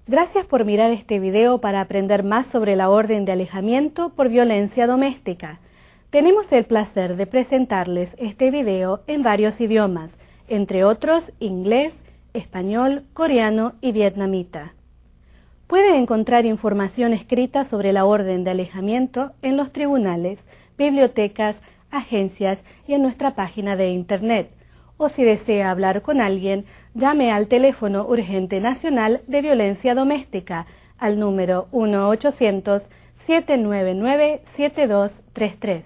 Gracias por mirar este video para aprender más sobre la orden de alejamiento por violencia doméstica. Tenemos el placer de presentarles este video en varios idiomas, entre otros inglés, español, coreano y vietnamita. Pueden encontrar información escrita sobre la orden de alejamiento en los tribunales, bibliotecas, agencias y en nuestra página de internet. O si desea hablar con alguien, llame al teléfono urgente nacional de violencia doméstica al número 1-800-799-7233.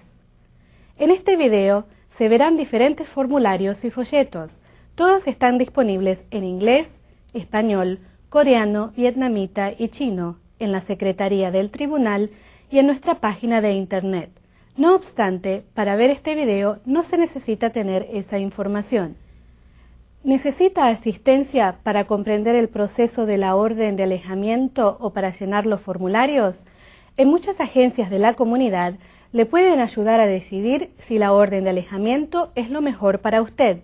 En este video se verán diferentes formularios y folletos. Todos están disponibles en inglés, español, coreano, vietnamita y chino en la Secretaría del Tribunal y en nuestra página de internet. No obstante, para ver este video no se necesita tener esa información. ¿Necesita asistencia para comprender el proceso de la orden de alejamiento o para llenar los formularios? En muchas agencias de la comunidad le pueden ayudar a decidir si la orden de alejamiento es lo mejor para usted.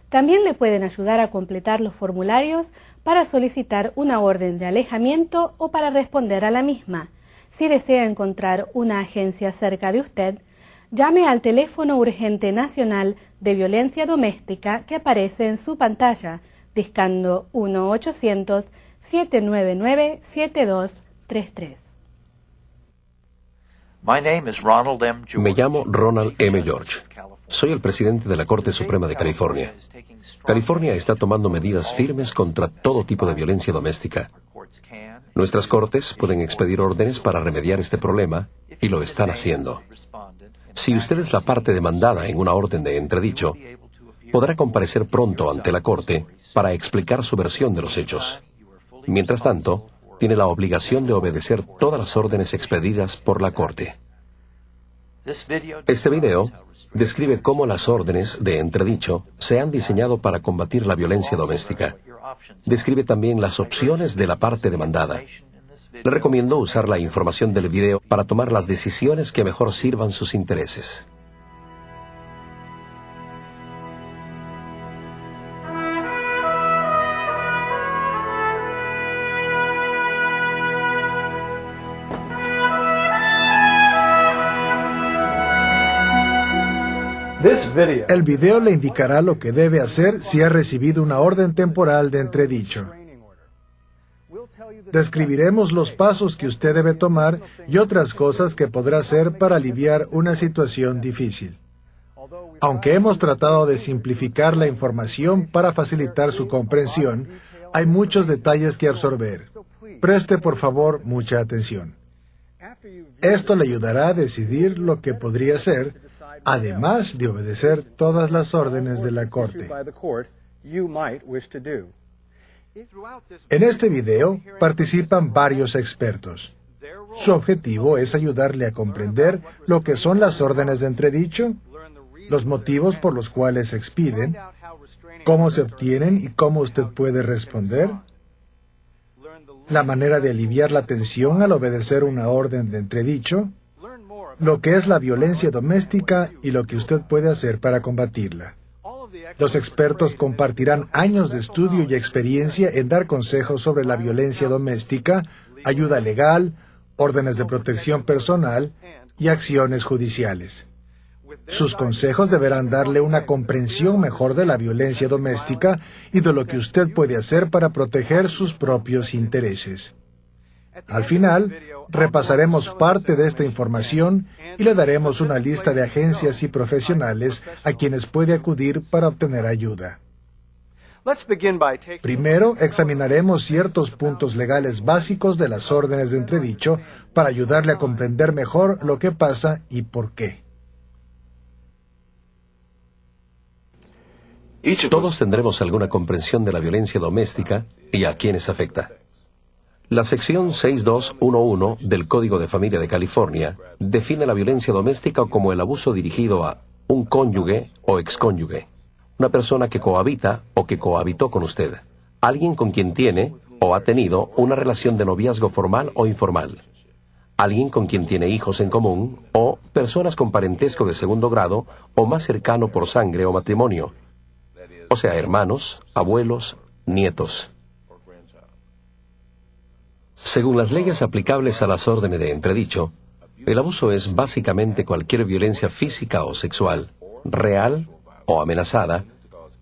También le pueden ayudar a completar los formularios para solicitar una orden de alejamiento o para responder a la misma. Si desea encontrar una agencia cerca de usted, llame al teléfono urgente nacional de violencia doméstica que aparece en su pantalla, discando 1-800-799-7233. Me llamo Ronald M. George. Soy el presidente de la Corte Suprema de California. California está tomando medidas firmes contra todo tipo de violencia doméstica. Nuestras cortes pueden expedir órdenes para remediar este problema y lo están haciendo. Si usted es la parte demandada en una orden de entredicho, podrá comparecer pronto ante la Corte para explicar su versión de los hechos. Mientras tanto, tiene la obligación de obedecer todas las órdenes expedidas por la Corte. Este video describe cómo las órdenes de entredicho se han diseñado para combatir la violencia doméstica. Describe también las opciones de la parte demandada. Le recomiendo usar la información del video para tomar las decisiones que mejor sirvan sus intereses. El video le indicará lo que debe hacer si ha recibido una orden temporal de entredicho. Describiremos los pasos que usted debe tomar y otras cosas que podrá hacer para aliviar una situación difícil. Aunque hemos tratado de simplificar la información para facilitar su comprensión, hay muchos detalles que absorber. Preste por favor mucha atención. Esto le ayudará a decidir lo que podría hacer, además de obedecer todas las órdenes de la Corte. En este video participan varios expertos. Su objetivo es ayudarle a comprender lo que son las órdenes de entredicho, los motivos por los cuales se expiden, cómo se obtienen y cómo usted puede responder, la manera de aliviar la tensión al obedecer una orden de entredicho, lo que es la violencia doméstica y lo que usted puede hacer para combatirla. Los expertos compartirán años de estudio y experiencia en dar consejos sobre la violencia doméstica, ayuda legal, órdenes de protección personal y acciones judiciales. Sus consejos deberán darle una comprensión mejor de la violencia doméstica y de lo que usted puede hacer para proteger sus propios intereses. Al final, repasaremos parte de esta información y le daremos una lista de agencias y profesionales a quienes puede acudir para obtener ayuda. Primero, examinaremos ciertos puntos legales básicos de las órdenes de entredicho para ayudarle a comprender mejor lo que pasa y por qué. Todos tendremos alguna comprensión de la violencia doméstica y a quienes afecta. La sección 6211 del Código de Familia de California define la violencia doméstica como el abuso dirigido a un cónyuge o excónyuge, una persona que cohabita o que cohabitó con usted, alguien con quien tiene o ha tenido una relación de noviazgo formal o informal, alguien con quien tiene hijos en común o personas con parentesco de segundo grado o más cercano por sangre o matrimonio, o sea, hermanos, abuelos, nietos. Según las leyes aplicables a las órdenes de entredicho, el abuso es básicamente cualquier violencia física o sexual, real o amenazada,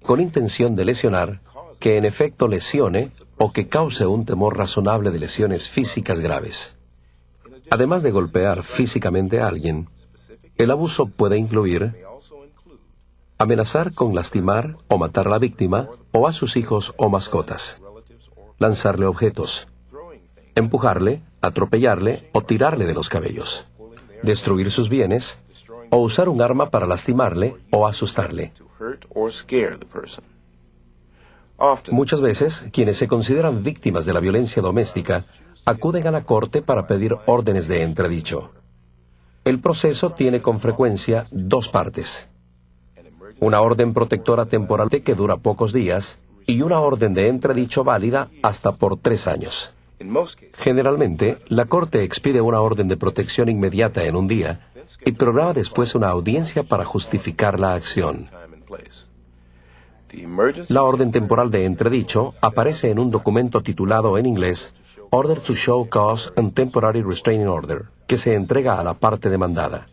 con intención de lesionar, que en efecto lesione o que cause un temor razonable de lesiones físicas graves. Además de golpear físicamente a alguien, el abuso puede incluir amenazar con lastimar o matar a la víctima o a sus hijos o mascotas, lanzarle objetos, empujarle, atropellarle o tirarle de los cabellos, destruir sus bienes o usar un arma para lastimarle o asustarle. Muchas veces, quienes se consideran víctimas de la violencia doméstica acuden a la corte para pedir órdenes de entredicho. El proceso tiene con frecuencia dos partes: una orden protectora temporal que dura pocos días y una orden de entredicho válida hasta por 3 años. Generalmente, la corte expide una orden de protección inmediata en un día y programa después una audiencia para justificar la acción. La orden temporal de entredicho aparece en un documento titulado en inglés Order to Show Cause and Temporary Restraining Order, que se entrega a la parte demandada.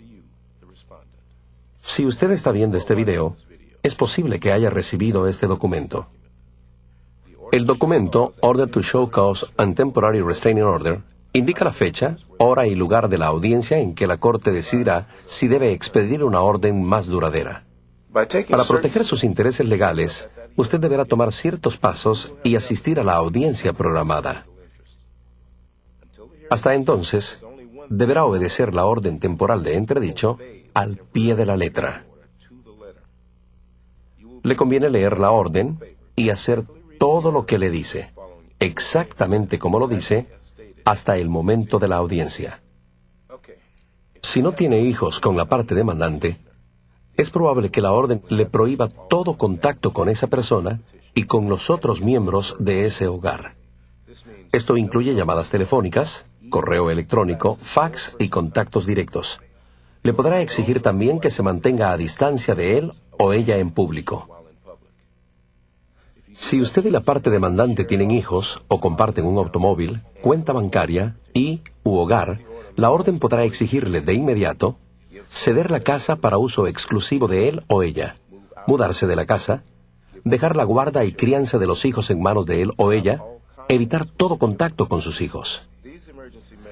Si usted está viendo este video, es posible que haya recibido este documento. El documento Order to Show Cause and Temporary Restraining Order indica la fecha, hora y lugar de la audiencia en que la corte decidirá si debe expedir una orden más duradera. Para proteger sus intereses legales, usted deberá tomar ciertos pasos y asistir a la audiencia programada. Hasta entonces, deberá obedecer la orden temporal de entredicho al pie de la letra. Le conviene leer la orden y hacer todo lo que le dice, exactamente como lo dice, hasta el momento de la audiencia. Si no tiene hijos con la parte demandante, es probable que la orden le prohíba todo contacto con esa persona y con los otros miembros de ese hogar. Esto incluye llamadas telefónicas, correo electrónico, fax y contactos directos. Le podrá exigir también que se mantenga a distancia de él o ella en público. Si usted y la parte demandante tienen hijos o comparten un automóvil, cuenta bancaria u hogar, la orden podrá exigirle de inmediato ceder la casa para uso exclusivo de él o ella, mudarse de la casa, dejar la guarda y crianza de los hijos en manos de él o ella, evitar todo contacto con sus hijos.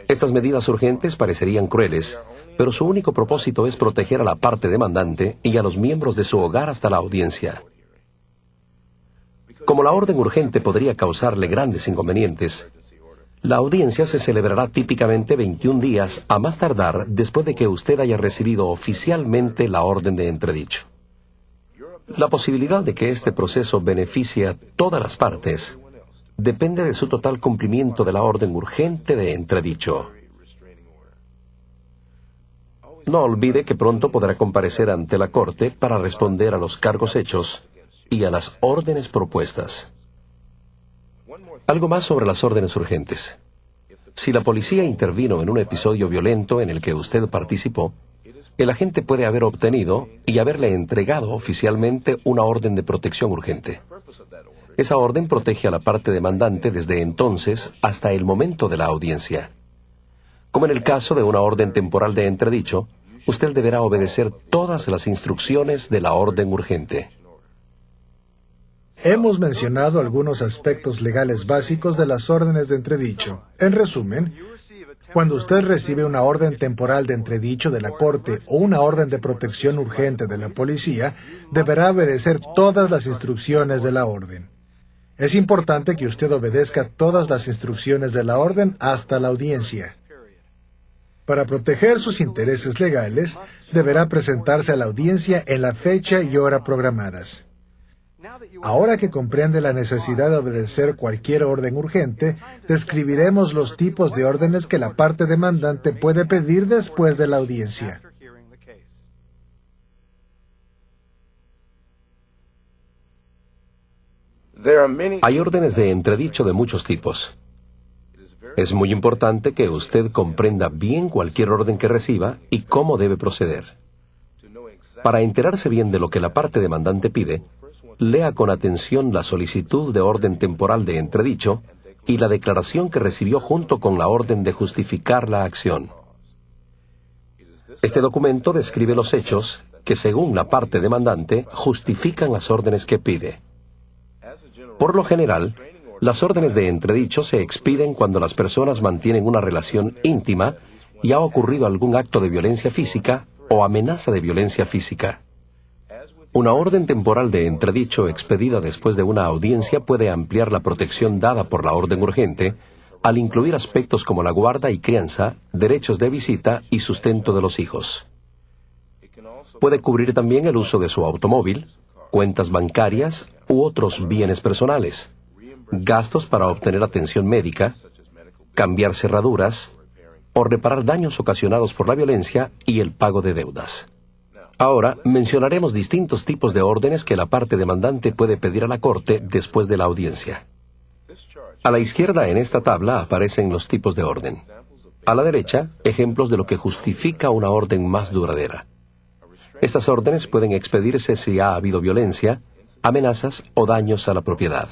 Estas medidas urgentes parecerían crueles, pero su único propósito es proteger a la parte demandante y a los miembros de su hogar hasta la audiencia. Como la orden urgente podría causarle grandes inconvenientes, la audiencia se celebrará típicamente 21 días a más tardar después de que usted haya recibido oficialmente la orden de entredicho. La posibilidad de que este proceso beneficie a todas las partes depende de su total cumplimiento de la orden urgente de entredicho. No olvide que pronto podrá comparecer ante la corte para responder a los cargos hechos y a las órdenes propuestas. Algo más sobre las órdenes urgentes. Si la policía intervino en un episodio violento en el que usted participó, el agente puede haber obtenido y haberle entregado oficialmente una orden de protección urgente. Esa orden protege a la parte demandante desde entonces hasta el momento de la audiencia. Como en el caso de una orden temporal de entredicho, usted deberá obedecer todas las instrucciones de la orden urgente. Hemos mencionado algunos aspectos legales básicos de las órdenes de entredicho. En resumen, cuando usted recibe una orden temporal de entredicho de la corte o una orden de protección urgente de la policía, deberá obedecer todas las instrucciones de la orden. Es importante que usted obedezca todas las instrucciones de la orden hasta la audiencia. Para proteger sus intereses legales, deberá presentarse a la audiencia en la fecha y hora programadas. Ahora que comprende la necesidad de obedecer cualquier orden urgente, describiremos los tipos de órdenes que la parte demandante puede pedir después de la audiencia. Hay órdenes de entredicho de muchos tipos. Es muy importante que usted comprenda bien cualquier orden que reciba y cómo debe proceder. Para enterarse bien de lo que la parte demandante pide, lea con atención la solicitud de orden temporal de entredicho y la declaración que recibió junto con la orden de justificar la acción. Este documento describe los hechos que, según la parte demandante, justifican las órdenes que pide. Por lo general, las órdenes de entredicho se expiden cuando las personas mantienen una relación íntima y ha ocurrido algún acto de violencia física o amenaza de violencia física. Una orden temporal de entredicho expedida después de una audiencia puede ampliar la protección dada por la orden urgente al incluir aspectos como la guarda y crianza, derechos de visita y sustento de los hijos. Puede cubrir también el uso de su automóvil, cuentas bancarias u otros bienes personales, gastos para obtener atención médica, cambiar cerraduras o reparar daños ocasionados por la violencia y el pago de deudas. Ahora mencionaremos distintos tipos de órdenes que la parte demandante puede pedir a la Corte después de la audiencia. A la izquierda en esta tabla aparecen los tipos de orden. A la derecha, ejemplos de lo que justifica una orden más duradera. Estas órdenes pueden expedirse si ha habido violencia, amenazas o daños a la propiedad.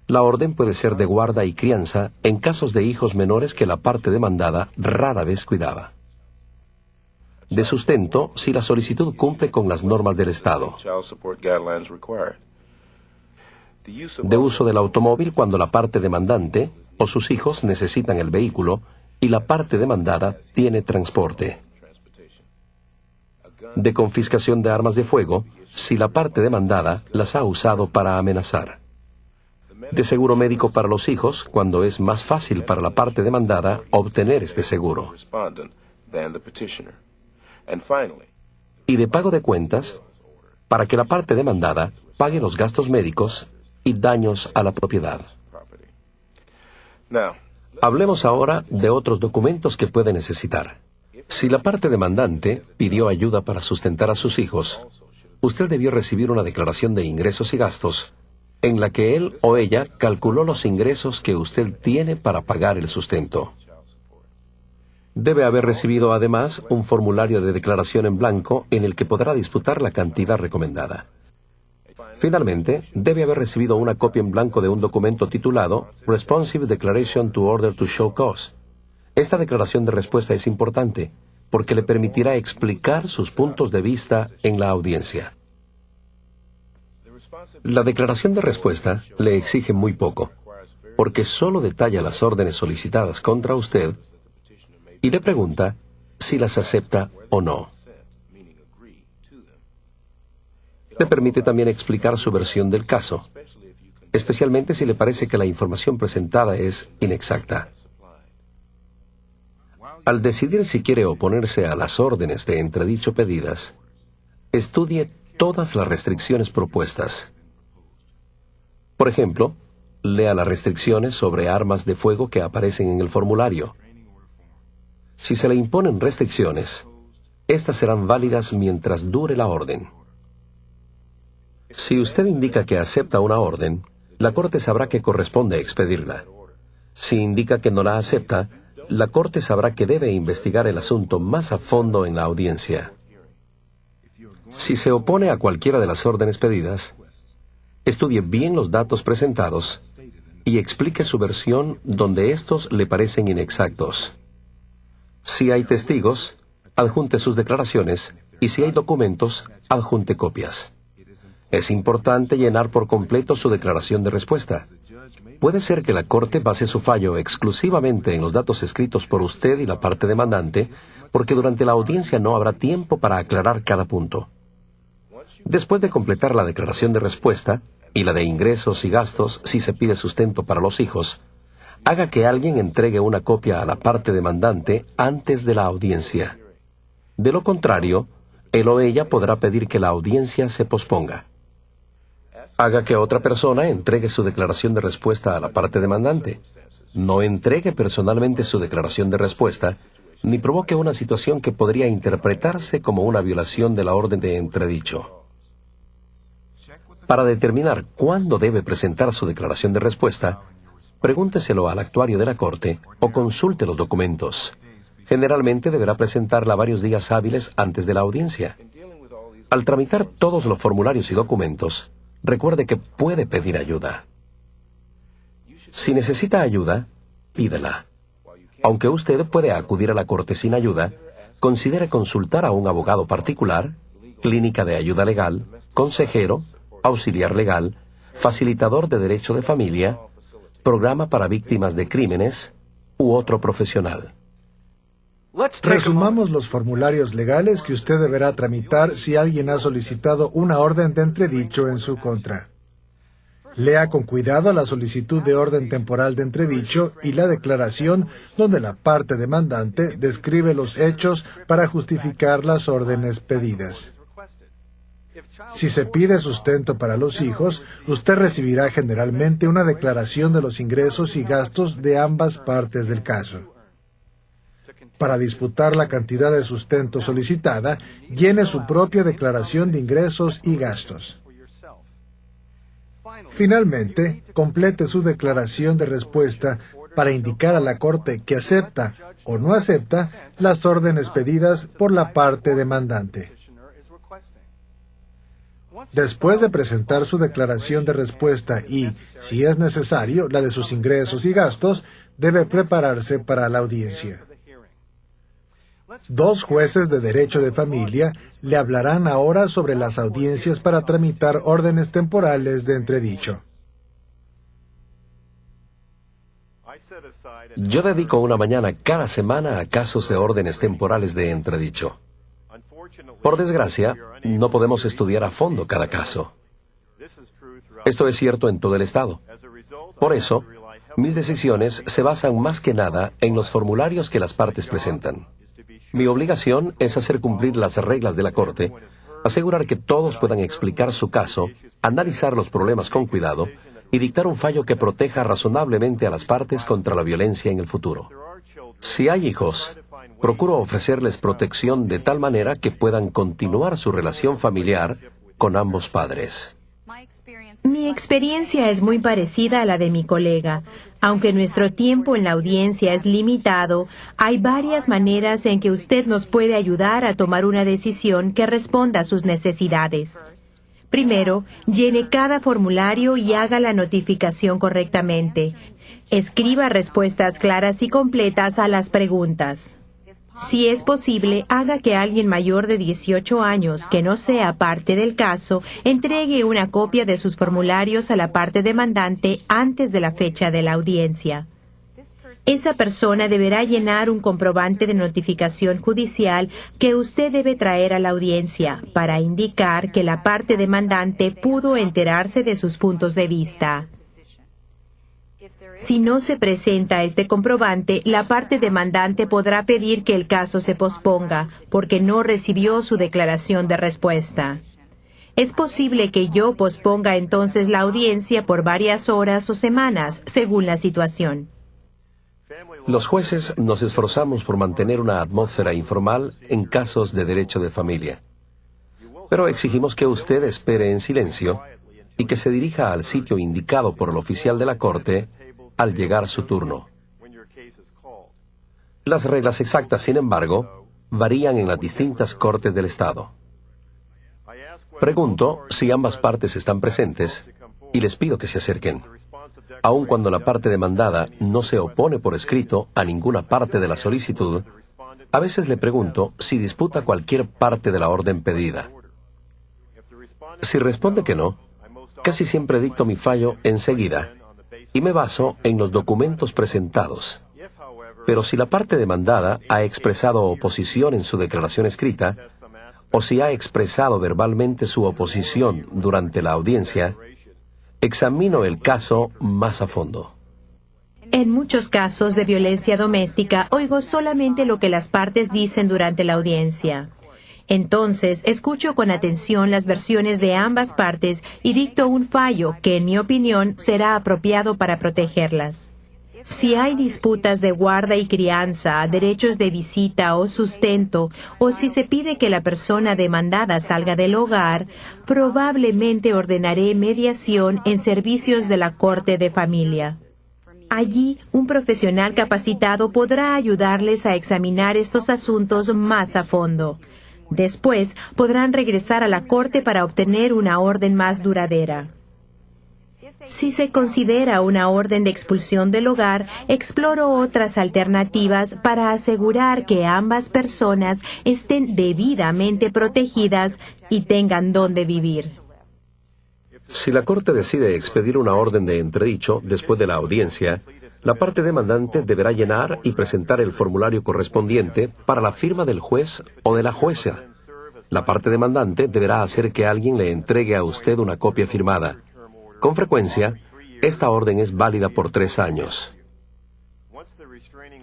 La orden puede ser de guarda y crianza en casos de hijos menores que la parte demandada rara vez cuidaba. De sustento si la solicitud cumple con las normas del Estado. De uso del automóvil cuando la parte demandante o sus hijos necesitan el vehículo y la parte demandada tiene transporte. De confiscación de armas de fuego si la parte demandada las ha usado para amenazar. De seguro médico para los hijos cuando es más fácil para la parte demandada obtener este seguro. Y de pago de cuentas para que la parte demandada pague los gastos médicos y daños a la propiedad. Hablemos ahora de otros documentos que puede necesitar. Si la parte demandante pidió ayuda para sustentar a sus hijos, usted debió recibir una declaración de ingresos y gastos en la que él o ella calculó los ingresos que usted tiene para pagar el sustento. Debe haber recibido además un formulario de declaración en blanco en el que podrá disputar la cantidad recomendada. Finalmente, debe haber recibido una copia en blanco de un documento titulado Responsive Declaration to Order to Show Cause. Esta declaración de respuesta es importante porque le permitirá explicar sus puntos de vista en la audiencia. La declaración de respuesta le exige muy poco, porque solo detalla las órdenes solicitadas contra usted y le pregunta si las acepta o no. Le permite también explicar su versión del caso, especialmente si le parece que la información presentada es inexacta. Al decidir si quiere oponerse a las órdenes de entredicho pedidas, estudie todas las restricciones propuestas. Por ejemplo, lea las restricciones sobre armas de fuego que aparecen en el formulario. Si se le imponen restricciones, estas serán válidas mientras dure la orden. Si usted indica que acepta una orden, la Corte sabrá que corresponde expedirla. Si indica que no la acepta, la Corte sabrá que debe investigar el asunto más a fondo en la audiencia. Si se opone a cualquiera de las órdenes pedidas, estudie bien los datos presentados y explique su versión donde estos le parecen inexactos. Si hay testigos, adjunte sus declaraciones y si hay documentos, adjunte copias. Es importante llenar por completo su declaración de respuesta. Puede ser que la Corte base su fallo exclusivamente en los datos escritos por usted y la parte demandante, porque durante la audiencia no habrá tiempo para aclarar cada punto. Después de completar la declaración de respuesta y la de ingresos y gastos si se pide sustento para los hijos, haga que alguien entregue una copia a la parte demandante antes de la audiencia. De lo contrario, él o ella podrá pedir que la audiencia se posponga. Haga que otra persona entregue su declaración de respuesta a la parte demandante. No entregue personalmente su declaración de respuesta, ni provoque una situación que podría interpretarse como una violación de la orden de entredicho. Para determinar cuándo debe presentar su declaración de respuesta, pregúnteselo al actuario de la Corte o consulte los documentos. Generalmente deberá presentarla varios días hábiles antes de la audiencia. Al tramitar todos los formularios y documentos, recuerde que puede pedir ayuda. Si necesita ayuda, pídela. Aunque usted puede acudir a la corte sin ayuda, considere consultar a un abogado particular, clínica de ayuda legal, consejero, auxiliar legal, facilitador de derecho de familia, programa para víctimas de crímenes u otro profesional. Resumamos los formularios legales que usted deberá tramitar si alguien ha solicitado una orden de entredicho en su contra. Lea con cuidado la solicitud de orden temporal de entredicho y la declaración donde la parte demandante describe los hechos para justificar las órdenes pedidas. Si se pide sustento para los hijos, usted recibirá generalmente una declaración de los ingresos y gastos de ambas partes del caso. Para disputar la cantidad de sustento solicitada, llene su propia declaración de ingresos y gastos. Finalmente, complete su declaración de respuesta para indicar a la Corte que acepta o no acepta las órdenes pedidas por la parte demandante. Después de presentar su declaración de respuesta y, si es necesario, la de sus ingresos y gastos, debe prepararse para la audiencia. 2 jueces de derecho de familia le hablarán ahora sobre las audiencias para tramitar órdenes temporales de entredicho. Yo dedico una mañana cada semana a casos de órdenes temporales de entredicho. Por desgracia, no podemos estudiar a fondo cada caso. Esto es cierto en todo el estado. Por eso, mis decisiones se basan más que nada en los formularios que las partes presentan. Mi obligación es hacer cumplir las reglas de la Corte, asegurar que todos puedan explicar su caso, analizar los problemas con cuidado y dictar un fallo que proteja razonablemente a las partes contra la violencia en el futuro. Si hay hijos, procuro ofrecerles protección de tal manera que puedan continuar su relación familiar con ambos padres. Mi experiencia es muy parecida a la de mi colega. Aunque nuestro tiempo en la audiencia es limitado, hay varias maneras en que usted nos puede ayudar a tomar una decisión que responda a sus necesidades. Primero, llene cada formulario y haga la notificación correctamente. Escriba respuestas claras y completas a las preguntas. Si es posible, haga que alguien mayor de 18 años, que no sea parte del caso, entregue una copia de sus formularios a la parte demandante antes de la fecha de la audiencia. Esa persona deberá llenar un comprobante de notificación judicial que usted debe traer a la audiencia para indicar que la parte demandante pudo enterarse de sus puntos de vista. Si no se presenta este comprobante, la parte demandante podrá pedir que el caso se posponga porque no recibió su declaración de respuesta. Es posible que yo posponga entonces la audiencia por varias horas o semanas, según la situación. Los jueces nos esforzamos por mantener una atmósfera informal en casos de derecho de familia. Pero exigimos que usted espere en silencio y que se dirija al sitio indicado por el oficial de la Corte al llegar su turno. Las reglas exactas, sin embargo, varían en las distintas cortes del estado. Pregunto si ambas partes están presentes y les pido que se acerquen. Aun cuando la parte demandada no se opone por escrito a ninguna parte de la solicitud, a veces le pregunto si disputa cualquier parte de la orden pedida. Si responde que no, casi siempre dicto mi fallo enseguida y me baso en los documentos presentados. Pero si la parte demandada ha expresado oposición en su declaración escrita, o si ha expresado verbalmente su oposición durante la audiencia, examino el caso más a fondo. En muchos casos de violencia doméstica, oigo solamente lo que las partes dicen durante la audiencia. Entonces, escucho con atención las versiones de ambas partes y dicto un fallo que, en mi opinión, será apropiado para protegerlas. Si hay disputas de guarda y crianza, derechos de visita o sustento, o si se pide que la persona demandada salga del hogar, probablemente ordenaré mediación en servicios de la Corte de Familia. Allí, un profesional capacitado podrá ayudarles a examinar estos asuntos más a fondo. Después, podrán regresar a la Corte para obtener una orden más duradera. Si se considera una orden de expulsión del hogar, exploro otras alternativas para asegurar que ambas personas estén debidamente protegidas y tengan dónde vivir. Si la Corte decide expedir una orden de entredicho después de la audiencia, la parte demandante deberá llenar y presentar el formulario correspondiente para la firma del juez o de la jueza. La parte demandante deberá hacer que alguien le entregue a usted una copia firmada. Con frecuencia, esta orden es válida por 3 años.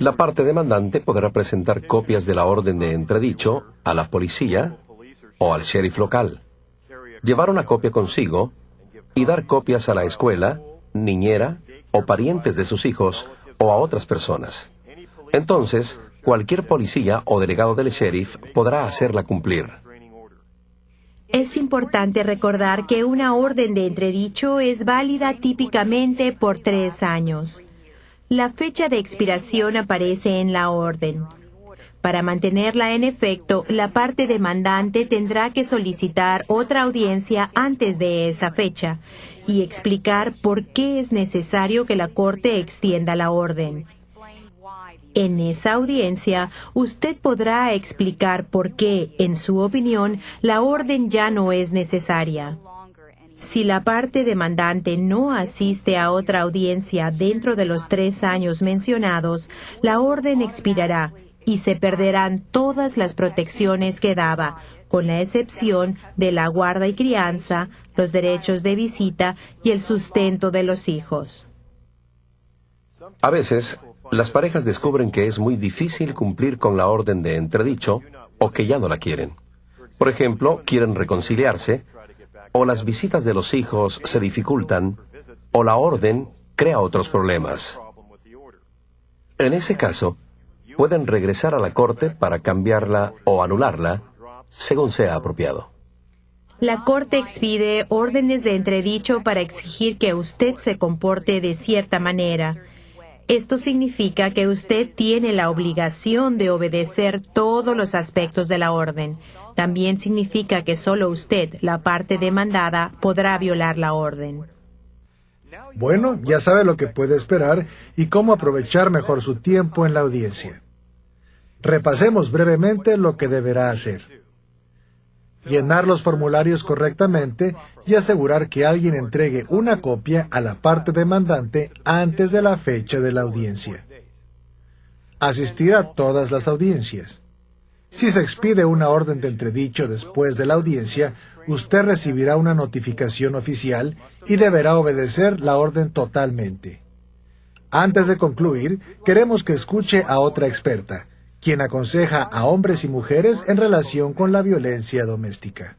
La parte demandante podrá presentar copias de la orden de entredicho a la policía o al sheriff local, llevar una copia consigo y dar copias a la escuela, niñera o parientes de sus hijos o a otras personas. Entonces, cualquier policía o delegado del sheriff podrá hacerla cumplir. Es importante recordar que una orden de entredicho es válida típicamente por 3 años. La fecha de expiración aparece en la orden. Para mantenerla en efecto, la parte demandante tendrá que solicitar otra audiencia antes de esa fecha y explicar por qué es necesario que la Corte extienda la orden. En esa audiencia, usted podrá explicar por qué, en su opinión, la orden ya no es necesaria. Si la parte demandante no asiste a otra audiencia dentro de los 3 años mencionados, la orden expirará y se perderán todas las protecciones que daba, con la excepción de la guarda y crianza, los derechos de visita y el sustento de los hijos. A veces, las parejas descubren que es muy difícil cumplir con la orden de entredicho o que ya no la quieren. Por ejemplo, quieren reconciliarse, o las visitas de los hijos se dificultan, o la orden crea otros problemas. En ese caso, pueden regresar a la Corte para cambiarla o anularla, según sea apropiado. La Corte expide órdenes de entredicho para exigir que usted se comporte de cierta manera. Esto significa que usted tiene la obligación de obedecer todos los aspectos de la orden. También significa que solo usted, la parte demandada, podrá violar la orden. Bueno, ya sabe lo que puede esperar y cómo aprovechar mejor su tiempo en la audiencia. Repasemos brevemente lo que deberá hacer. Llenar los formularios correctamente y asegurar que alguien entregue una copia a la parte demandante antes de la fecha de la audiencia. Asistir a todas las audiencias. Si se expide una orden de entredicho después de la audiencia, usted recibirá una notificación oficial y deberá obedecer la orden totalmente. Antes de concluir, queremos que escuche a otra experta, quien aconseja a hombres y mujeres en relación con la violencia doméstica.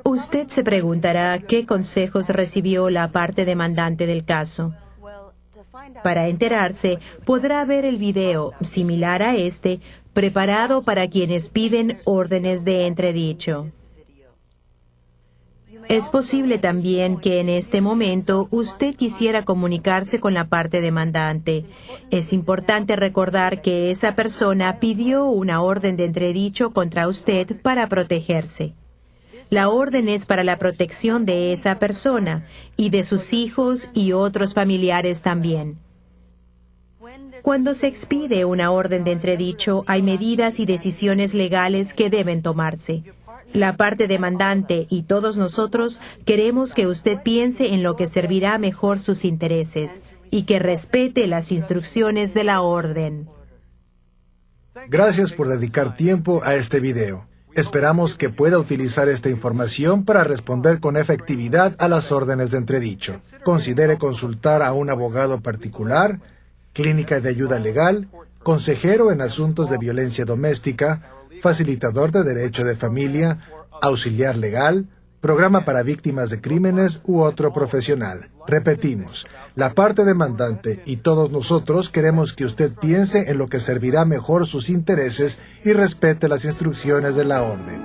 Usted se preguntará qué consejos recibió la parte demandante del caso. Para enterarse, podrá ver el video, similar a este, preparado para quienes piden órdenes de entredicho. Es posible también que en este momento usted quisiera comunicarse con la parte demandante. Es importante recordar que esa persona pidió una orden de entredicho contra usted para protegerse. La orden es para la protección de esa persona y de sus hijos y otros familiares también. Cuando se expide una orden de entredicho, hay medidas y decisiones legales que deben tomarse. La parte demandante y todos nosotros queremos que usted piense en lo que servirá mejor sus intereses y que respete las instrucciones de la orden. Gracias por dedicar tiempo a este video. Esperamos que pueda utilizar esta información para responder con efectividad a las órdenes de entredicho. Considere consultar a un abogado particular, clínica de ayuda legal, consejero en asuntos de violencia doméstica, facilitador de derecho de familia, auxiliar legal, programa para víctimas de crímenes u otro profesional. Repetimos, la parte demandante y todos nosotros queremos que usted piense en lo que servirá mejor sus intereses y respete las instrucciones de la orden.